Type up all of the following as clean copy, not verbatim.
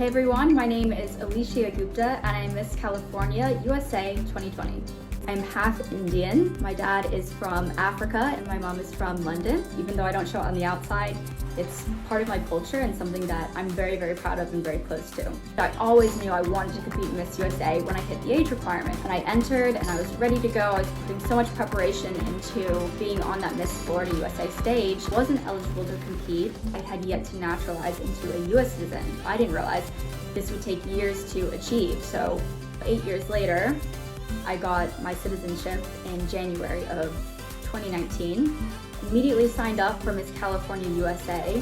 Hey everyone, my name is Alicia Gupta and I'm Miss California USA 2020. I'm half Indian. My dad is from Africa and my mom is from London. Even though I don't show it on the outside, it's part of my culture and something that I'm very, very proud of and very close to. I always knew I wanted to compete in Miss USA when I hit the age requirement. And I entered and I was ready to go. I was putting so much preparation into being on that Miss Florida USA stage. I wasn't eligible to compete. I had yet to naturalize into a US citizen. I didn't realize this would take years to achieve. So 8 years later, I got my citizenship in January of 2019. Immediately signed up for Miss California USA.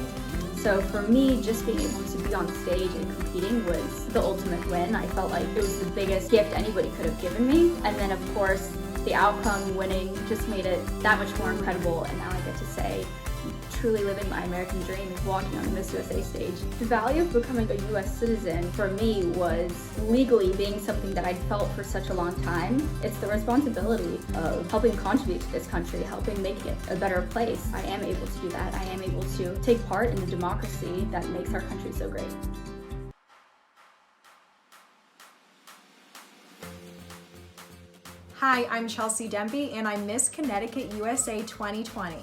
So for me, just being able to be on stage and competing was the ultimate win. I felt like it was the biggest gift anybody could have given me. And then of course, the outcome winning just made it that much more incredible. And now I get to say, truly living my American dream is walking on the Miss USA stage. The value of becoming a US citizen for me was legally being something that I'd felt for such a long time. It's the responsibility of helping contribute to this country, helping make it a better place. I am able to do that. I am able to take part in the democracy that makes our country so great. Hi, I'm Chelsea Demby and I'm Miss Connecticut USA 2020.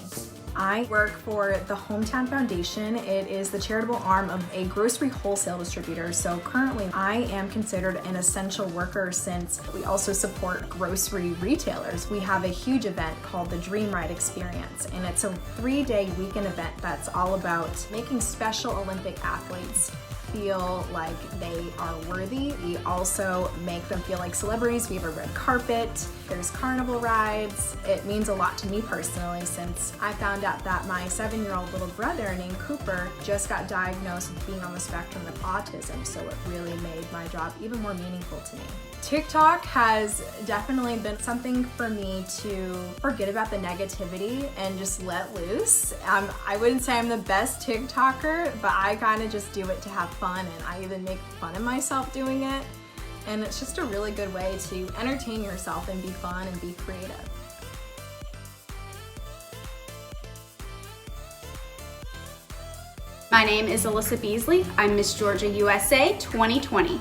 I work for the Hometown Foundation. It is the charitable arm of a grocery wholesale distributor. So currently I am considered an essential worker since we also support grocery retailers. We have a huge event called the Dream Ride Experience, and it's a 3-day weekend event that's all about making Special Olympic athletes feel like they are worthy. We also make them feel like celebrities. We have a red carpet, there's carnival rides. It means a lot to me personally since I found out that my 7-year-old little brother named Cooper just got diagnosed with being on the spectrum of autism, so it really made my job even more meaningful to me. TikTok has definitely been something for me to forget about the negativity and just let loose. I wouldn't say I'm the best TikToker, but I kind of just do it to have fun, and I even make fun of myself doing it. And it's just a really good way to entertain yourself and be fun and be creative. My name is Alyssa Beasley. I'm Miss Georgia USA 2020.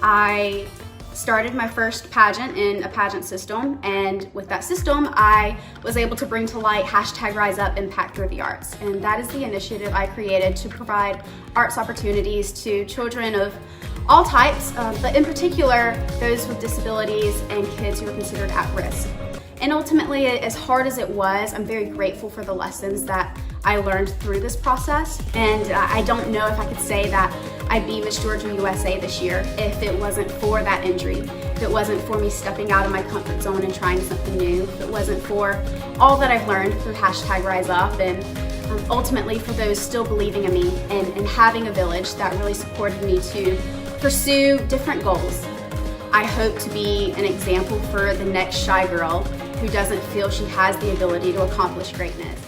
I started my first pageant in a pageant system, and with that system I was able to bring to light #RiseUp Impact Through the Arts, and that is the initiative I created to provide arts opportunities to children of all types, but in particular those with disabilities and kids who are considered at risk. And ultimately, as hard as it was, I'm very grateful for the lessons that I learned through this process. And I don't know if I could say that I'd be Miss Georgia USA this year if it wasn't for that injury, if it wasn't for me stepping out of my comfort zone and trying something new, if it wasn't for all that I've learned through #RiseUp, and ultimately for those still believing in me and having a village that really supported me to pursue different goals. I hope to be an example for the next shy girl who doesn't feel she has the ability to accomplish greatness.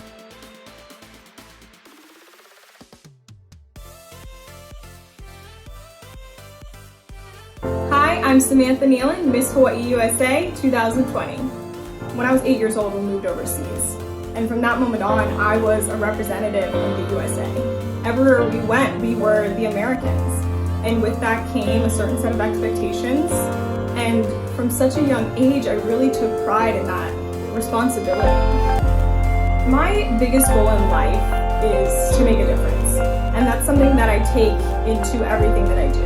Hi, I'm Samantha Nealon, Miss Hawaii USA 2020. When I was 8 years old, we moved overseas. And from that moment on, I was a representative of the USA. Everywhere we went, we were the Americans. And with that came a certain set of expectations. And from such a young age, I really took pride in that responsibility. My biggest goal in life is to make a difference. And that's something that I take into everything that I do.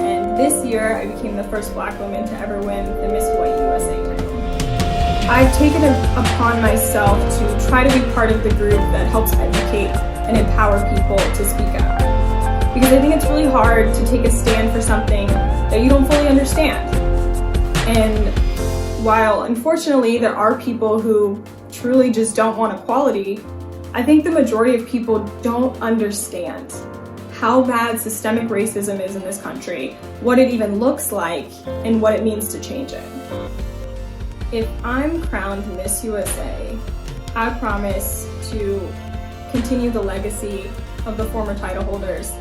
And this year, I became the first Black woman to ever win the Miss Hawaii USA title. I've taken it upon myself to try to be part of the group that helps educate and empower people to speak up. Because I think it's really hard to take a stand for something that you don't fully understand. And while unfortunately there are people who truly just don't want equality, I think the majority of people don't understand how bad systemic racism is in this country, what it even looks like, and what it means to change it. If I'm crowned Miss USA, I promise to continue the legacy of the former title holders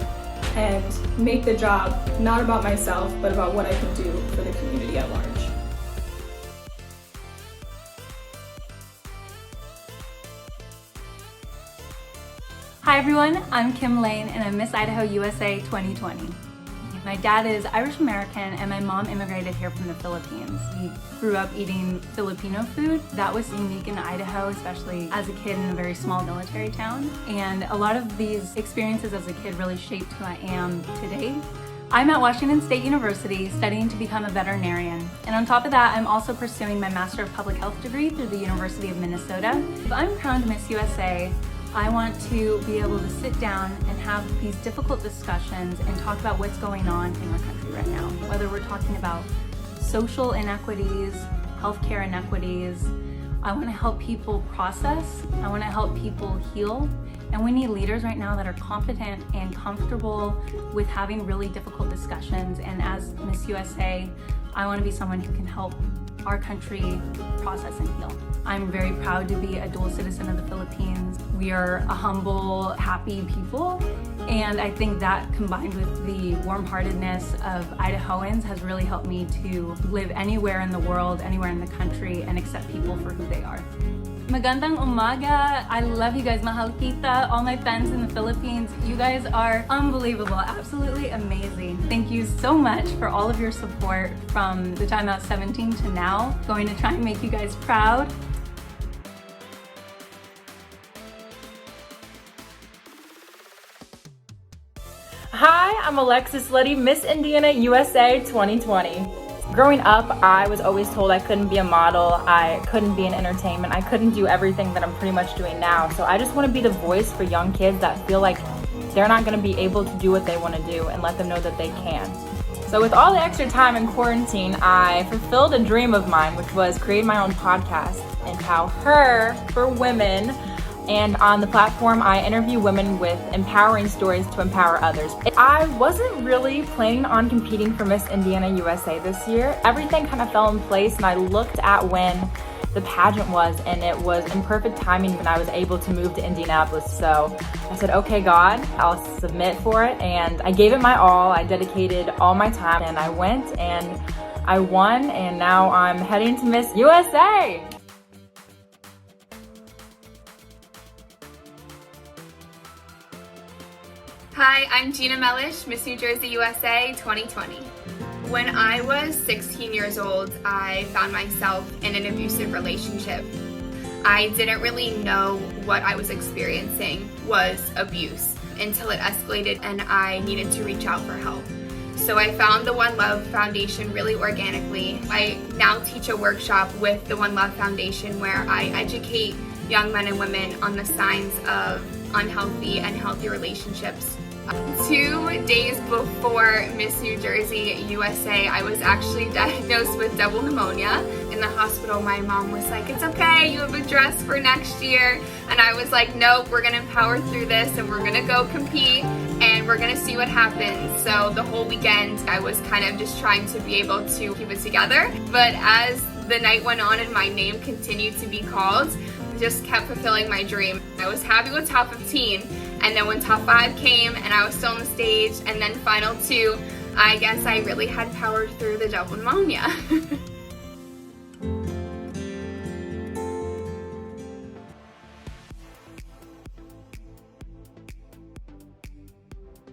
and make the job not about myself, but about what I can do for the community at large. Hi everyone, I'm Kim Lane and I'm Miss Idaho USA 2020. My dad is Irish American and my mom immigrated here from the Philippines. We grew up eating Filipino food. That was unique in Idaho, especially as a kid in a very small military town. And a lot of these experiences as a kid really shaped who I am today. I'm at Washington State University studying to become a veterinarian. And on top of that, I'm also pursuing my Master of Public Health degree through the University of Minnesota. If I'm crowned Miss USA, I want to be able to sit down and have these difficult discussions and talk about what's going on in our country right now. Whether we're talking about social inequities, healthcare inequities, I want to help people process, I want to help people heal. And we need leaders right now that are competent and comfortable with having really difficult discussions. And as Miss USA, I want to be someone who can help our country process and heal. I'm very proud to be a dual citizen of the Philippines. We are a humble, happy people. And I think that combined with the warm-heartedness of Idahoans has really helped me to live anywhere in the world, anywhere in the country, and accept people for who they are. Magandang umaga. I love you guys. Mahal kita. All my fans in the Philippines. You guys are unbelievable. Absolutely amazing. Thank you so much for all of your support from the time I was 17 to now. Going to try and make you guys proud. Hi, I'm Alexis Liddy, Miss Indiana USA 2020. Growing up, I was always told I couldn't be a model, I couldn't be in entertainment, I couldn't do everything that I'm pretty much doing now. So I just want to be the voice for young kids that feel like they're not going to be able to do what they want to do and let them know that they can. So with all the extra time in quarantine, I fulfilled a dream of mine, which was create my own podcast, Empower Her for Women. And on the platform, I interview women with empowering stories to empower others. I wasn't really planning on competing for Miss Indiana USA this year. Everything kind of fell in place, and I looked at when the pageant was, and it was in perfect timing when I was able to move to Indianapolis. So I said, okay, God, I'll submit for it. And I gave it my all. I dedicated all my time, and I went and I won, and now I'm heading to Miss USA. Hi, I'm Gina Mellish, Miss New Jersey USA 2020. When I was 16 years old, I found myself in an abusive relationship. I didn't really know what I was experiencing was abuse until it escalated and I needed to reach out for help. So I found the One Love Foundation really organically. I now teach a workshop with the One Love Foundation where I educate young men and women on the signs of unhealthy and healthy relationships. 2 days before Miss New Jersey USA, I was actually diagnosed with double pneumonia. In the hospital, my mom was like, it's okay, you have a dress for next year. And I was like, nope, we're gonna power through this and we're gonna go compete and we're gonna see what happens. So the whole weekend, I was kind of just trying to be able to keep it together. But as the night went on and my name continued to be called, I just kept fulfilling my dream. I was happy with top 15. And then when top 5 came and I was still on the stage, and then final 2, I guess I really had powered through the double pneumonia.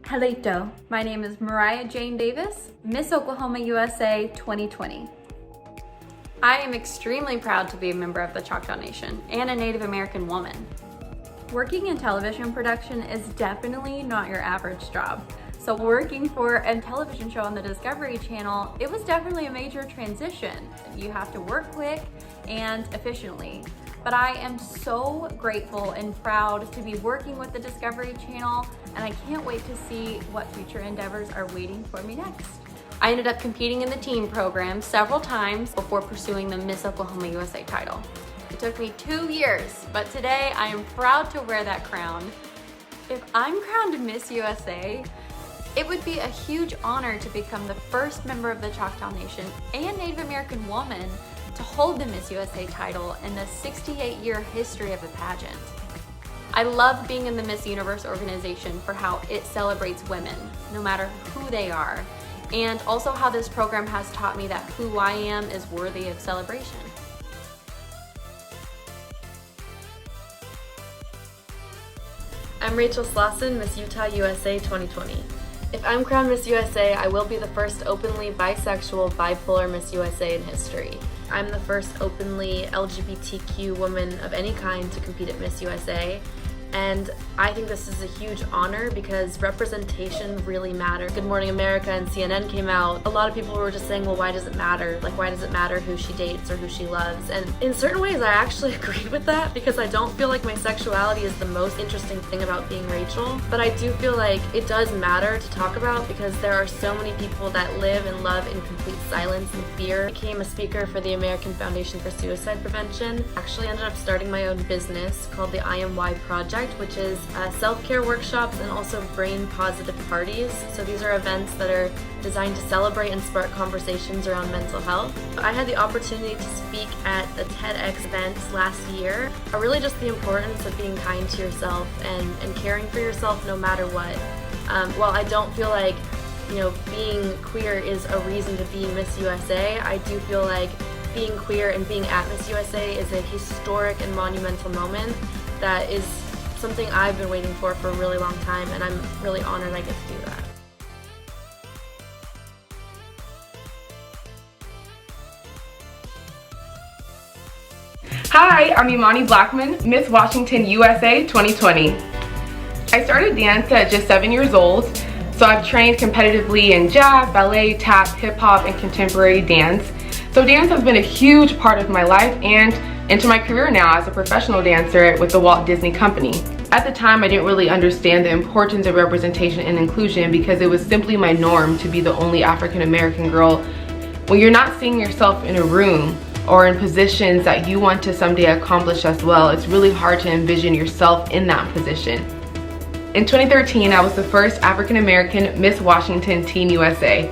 Hello, my name is Mariah Jane Davis, Miss Oklahoma USA 2020. I am extremely proud to be a member of the Choctaw Nation and a Native American woman. Working in television production is definitely not your average job. So working for a television show on the Discovery Channel, it was definitely a major transition. You have to work quick and efficiently. But I am so grateful and proud to be working with the Discovery Channel, and I can't wait to see what future endeavors are waiting for me next. I ended up competing in the team program several times before pursuing the Miss Oklahoma USA title. It took me 2 years, but today I am proud to wear that crown. If I'm crowned Miss USA, it would be a huge honor to become the first member of the Choctaw Nation and Native American woman to hold the Miss USA title in the 68-year history of the pageant. I love being in the Miss Universe organization for how it celebrates women, no matter who they are, and also how this program has taught me that who I am is worthy of celebration. I'm Rachel Slauson, Miss Utah USA 2020. If I'm crowned Miss USA, I will be the first openly bisexual, bipolar Miss USA in history. I'm the first openly LGBTQ woman of any kind to compete at Miss USA. And I think this is a huge honor because representation really matters. Good Morning America and CNN came out. A lot of people were just saying, well, why does it matter? Like, why does it matter who she dates or who she loves? And in certain ways, I actually agreed with that because I don't feel like my sexuality is the most interesting thing about being Rachel. But I do feel like it does matter to talk about because there are so many people that live and love in complete silence and fear. I became a speaker for the American Foundation for Suicide Prevention. Actually ended up starting my own business called the I Am Why Project, which is self-care workshops and also brain positive parties. So these are events that are designed to celebrate and spark conversations around mental health. I had the opportunity to speak at the TEDx event last year. Really just the importance of being kind to yourself and caring for yourself no matter what. While I don't feel like being queer is a reason to be Miss USA, I do feel like being queer and being at Miss USA is a historic and monumental moment that is something I've been waiting for a really long time, and I'm really honored I get to do that. Hi, I'm Imani Blackman, Miss Washington USA 2020. I started dance at just 7 years old, so I've trained competitively in jazz, ballet, tap, hip hop, and contemporary dance. So dance has been a huge part of my life and into my career now as a professional dancer with the Walt Disney Company. At the time, I didn't really understand the importance of representation and inclusion because it was simply my norm to be the only African American girl. When you're not seeing yourself in a room or in positions that you want to someday accomplish as well, it's really hard to envision yourself in that position. In 2013, I was the first African American Miss Washington Teen USA.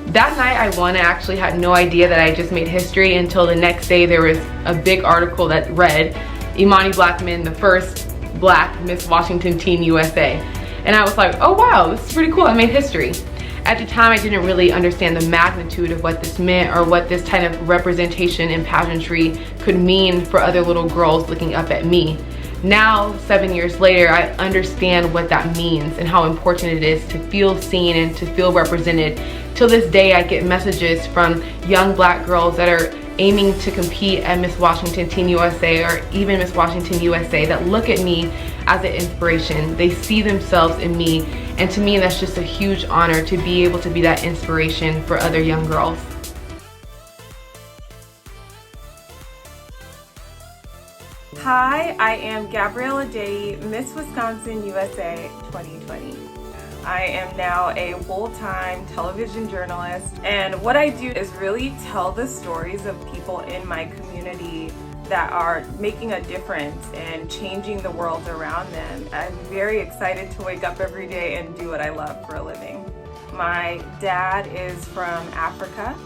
That night I won. I actually had no idea that I just made history until the next day there was a big article that read, Imani Blackman, the first Black Miss Washington Teen USA. And I was like, oh wow, this is pretty cool, I made history. At the time I didn't really understand the magnitude of what this meant or what this kind of representation in pageantry could mean for other little girls looking up at me. Now, 7 years later, I understand what that means and how important it is to feel seen and to feel represented. Till this day, I get messages from young Black girls that are aiming to compete at Miss Washington Teen USA or even Miss Washington USA that look at me as an inspiration. They see themselves in me, and to me, that's just a huge honor to be able to be that inspiration for other young girls. Hi, I am Gabriella Day, Miss Wisconsin USA 2020. I am now a full-time television journalist, and what I do is really tell the stories of people in my community that are making a difference and changing the world around them. I'm very excited to wake up every day and do what I love for a living. My dad is from Africa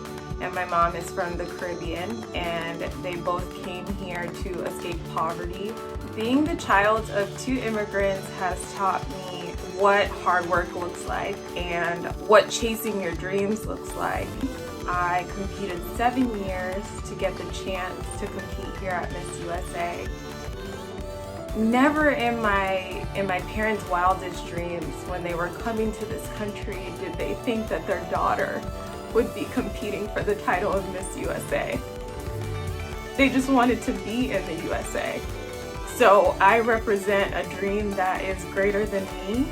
and my mom is from the Caribbean, and they both came here to escape poverty. Being the child of two immigrants has taught me what hard work looks like and what chasing your dreams looks like. I competed 7 years to get the chance to compete here at Miss USA. Never in my parents' wildest dreams when they were coming to this country did they think that their daughter would be competing for the title of Miss USA. They just wanted to be in the USA. So I represent a dream that is greater than me